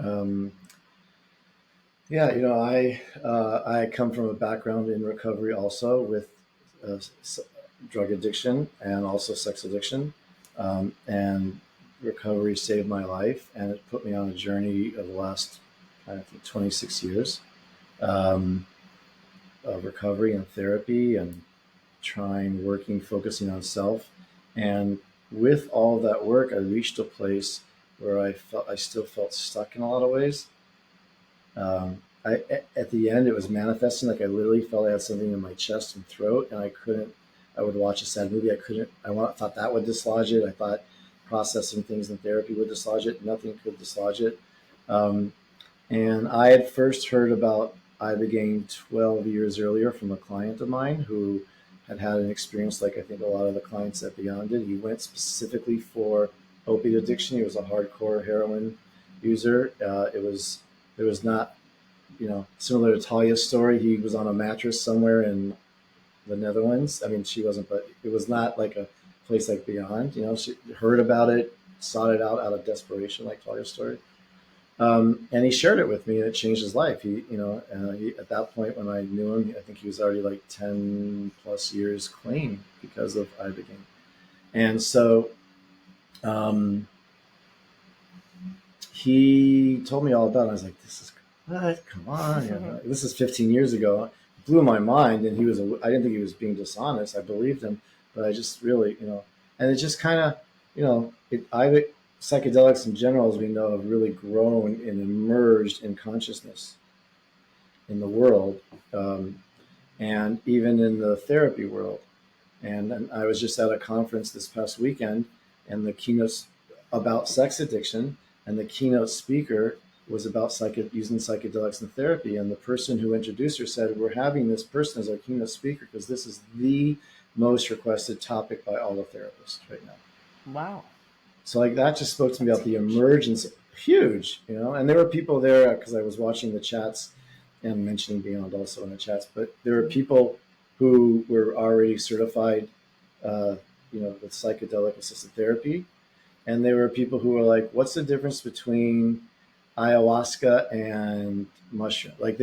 Um, yeah, I come from a background in recovery also with uh, s- drug addiction and also sex addiction, and recovery saved my life and it put me on a journey of the last I think 26 years um, of recovery and therapy and trying, working, focusing on self. And with all of that work, I reached a place where I still felt stuck in a lot of ways. At the end, it was manifesting. Like I literally felt I had something in my chest and throat, and I couldn't. I would watch a sad movie. I couldn't. Thought that would dislodge it. I thought processing things in therapy would dislodge it. Nothing could dislodge it. Um, and I had first heard about Ibogaine 12 years earlier from a client of mine who had an experience like I think a lot of the clients at Beyond did. He went specifically for opiate addiction. He was a hardcore heroin user. There was not, similar to Talia's story. He was on a mattress somewhere in the Netherlands. I mean, she wasn't, but it was not like a place like Beyond. She heard about it, sought it out of desperation, like Talia's story. And he shared it with me, and it changed his life. At that point when I knew him, I think he was already like 10 plus years clean because of Ibogaine. And so um, he told me all about it. I was like, this is what? Come on. This is 15 years ago. It blew my mind. And I didn't think he was being dishonest. I believed him, but I just really, and it just kind of, psychedelics in general, as we know, have really grown and emerged in consciousness in the world, and even in the therapy world. And I was just at a conference this past weekend, and the keynotes about sex addiction, and the keynote speaker was about using psychedelics in therapy. And the person who introduced her said, "We're having this person as our keynote speaker because this is the most requested topic by all the therapists right now." Wow. So like that just spoke to me about the emergence, huge, and there were people there because I was watching the chats and mentioning Beyond also in the chats, but there were people who were already certified, uh, with psychedelic assisted therapy. And there were people who were like, what's the difference between ayahuasca and mushroom? Like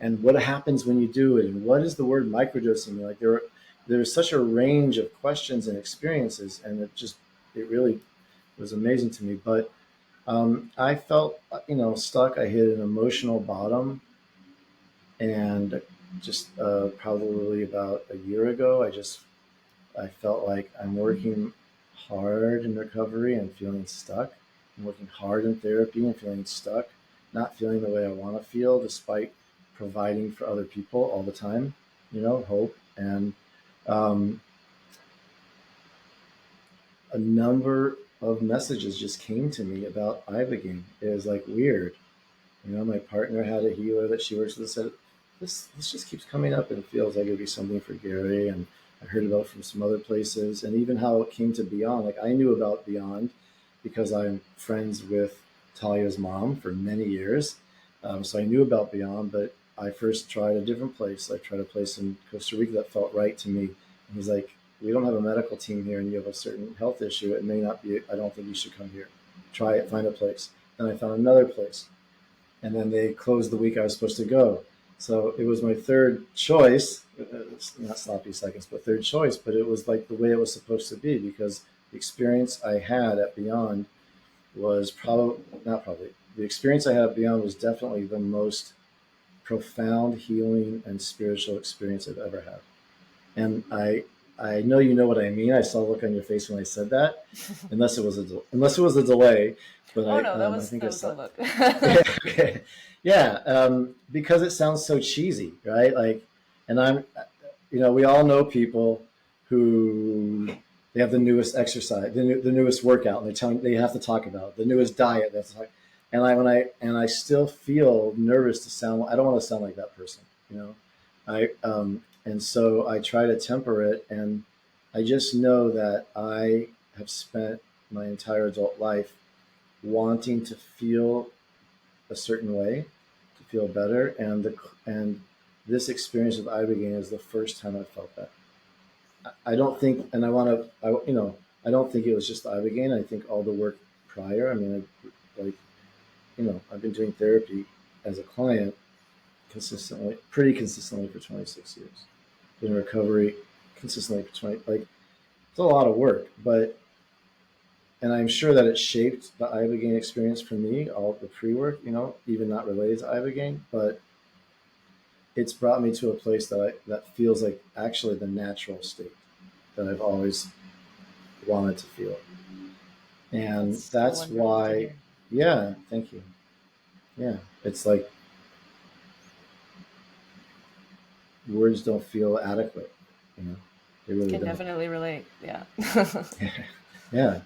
and what happens when you do it? And what is the word microdosing? Like there was such a range of questions and experiences, and it really was amazing to me. But I felt, stuck. I hit an emotional bottom, and just probably about a year ago, I felt like I'm working hard in recovery and feeling stuck. I'm working hard in therapy and feeling stuck, not feeling the way I want to feel, despite providing for other people all the time. Hope. And um, a number of messages just came to me about Ibogaine. It was like weird. My partner had a healer that she works with, said, this just keeps coming up and it feels like it'd be something for Gary. And I heard about it from some other places, and even how it came to Beyond. Like I knew about Beyond because I'm friends with Talia's mom for many years. So I knew about Beyond, but I first tried a different place. I tried a place in Costa Rica that felt right to me. And he's like, we don't have a medical team here and you have a certain health issue. It may not be, I don't think you should come here. Try it, find a place. Then I found another place, and then they closed the week I was supposed to go. So it was my third choice, not sloppy seconds, but third choice. But it was like the way it was supposed to be, because the experience I had at Beyond was the experience I had at Beyond was definitely the most profound healing and spiritual experience I've ever had. And I know you know what I mean. I saw the look on your face when I said that, unless it was a delay, but Oh no, I think that I was the saw. look. Yeah, okay. Yeah, because it sounds so cheesy, right? Like, and we all know people who they have the newest exercise, the newest workout, and they have to talk about it, the newest diet. And I still feel nervous to sound. I don't want to sound like that person, you know. And so I try to temper it, and I just know that I have spent my entire adult life wanting to feel a certain way, to feel better, and this experience with Ibogaine is the first time I felt that. I don't think, and I want to, I don't think it was just Ibogaine. I think all the work prior. I mean, like I've been doing therapy as a client pretty consistently for 26 years. Been in recovery consistently for 20, like, it's a lot of work, and I'm sure that it shaped the Ibogaine experience for me, all the pre-work, even not related to Ibogaine, but it's brought me to a place that feels like actually the natural state that I've always wanted to feel. That's And so that's wonderful to why, hear. yeah, thank you. Yeah, it's like words don't feel adequate, you know, they really Can don't. definitely relate. Yeah. Yeah.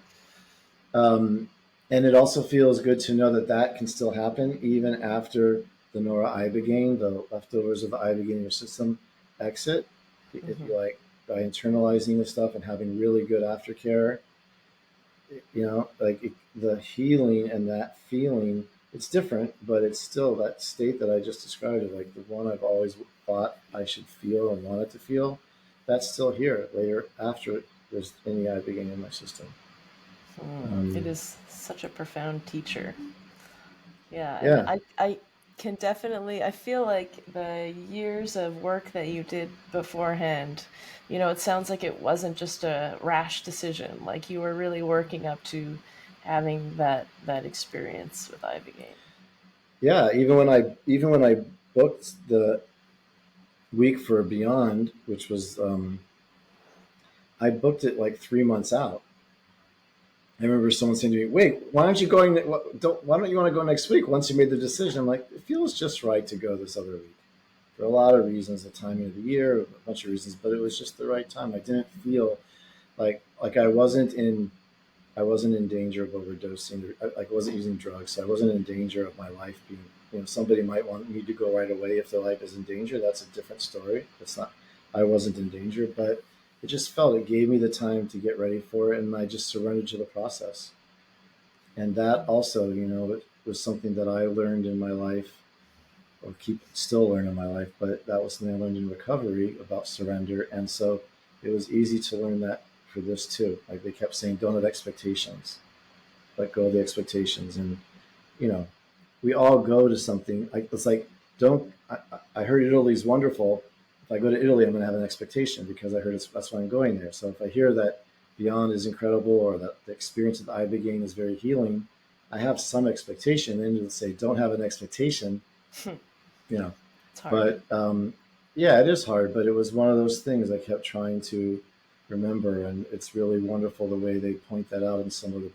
Um, and it also feels good to know that that can still happen even after the Nora Ibogaine, the leftovers of the Ibogaine in your system exit. If Hmm. you like, by internalizing the stuff and having really good aftercare, like the healing and that feeling, it's different, but it's still that state that I just described, of like the one I've always thought I should feel and wanted to feel. That's still here later after there's any Ibogaine in my system. It Um, is such a profound teacher. Yeah, and yeah. I can definitely, I feel like the years of work that you did beforehand, it sounds like it wasn't just a rash decision. Like you were really working up to having that experience with Ibogaine. Yeah, even when I booked the week for Beyond, which was I booked it like 3 months out. I remember someone saying to me, "Wait, why aren't you going? Why don't you want to go next week once you made the decision?" I'm like, it feels just right to go this other week for a lot of reasons, the timing of the year, a bunch of reasons, but it was just the right time. I didn't feel like I wasn't in danger of overdosing. I wasn't using drugs, so I wasn't in danger of my life being. Somebody might want me to go right away if their life is in danger. That's a different story. That's not. I wasn't in danger, but it just felt it gave me the time to get ready for it, and I just surrendered to the process. And that also, was something that I learned in my life, or keep still learn in my life. But that was something I learned in recovery about surrender, and so it was easy to learn that for this too. Like they kept saying, don't have expectations, let go of the expectations. And you know we all go to something like it's like, don't I heard Italy's wonderful. If I go to Italy, I'm going to have an expectation because I heard that's why I'm going there. So if I hear that Beyond is incredible, or that the experience of the Ibogaine is very healing, I have some expectation. And you'll say, don't have an expectation, you know It's hard. but yeah, it is hard, but it was one of those things I kept trying to remember. And it's really wonderful the way they point that out in some of the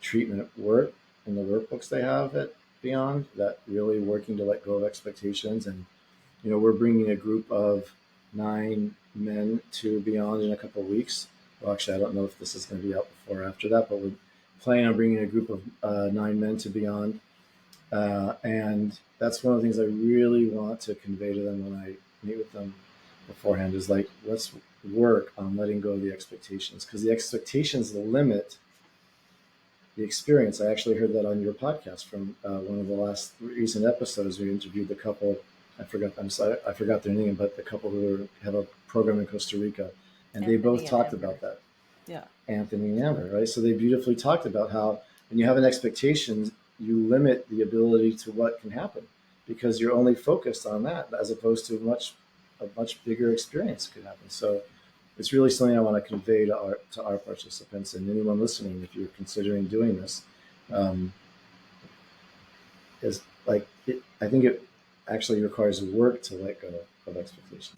treatment work in the workbooks they have at Beyond, that really working to let go of expectations. And we're bringing a group of 9 men to Beyond in a couple of weeks. Well, actually, I don't know if this is going to be out before or after that, but we're planning on bringing a group of 9 men to Beyond. And that's one of the things I really want to convey to them when I meet with them beforehand, is like, let's work on letting go of the expectations, because the expectations limit the experience. I actually heard that on your podcast from one of the last recent episodes. We interviewed the couple. I forgot. I'm sorry, I forgot their name, but the couple who have a program in Costa Rica, and they both Anthony and talked Amber. about that. Yeah. Anthony and Amber, right? So they beautifully talked about how when you have an expectation, you limit the ability to what can happen, because you're only focused on that, as opposed to a much bigger experience could happen. So it's really something I want to convey to our participants and anyone listening. If you're considering doing this, um, is like I think it actually requires work to let go of expectations.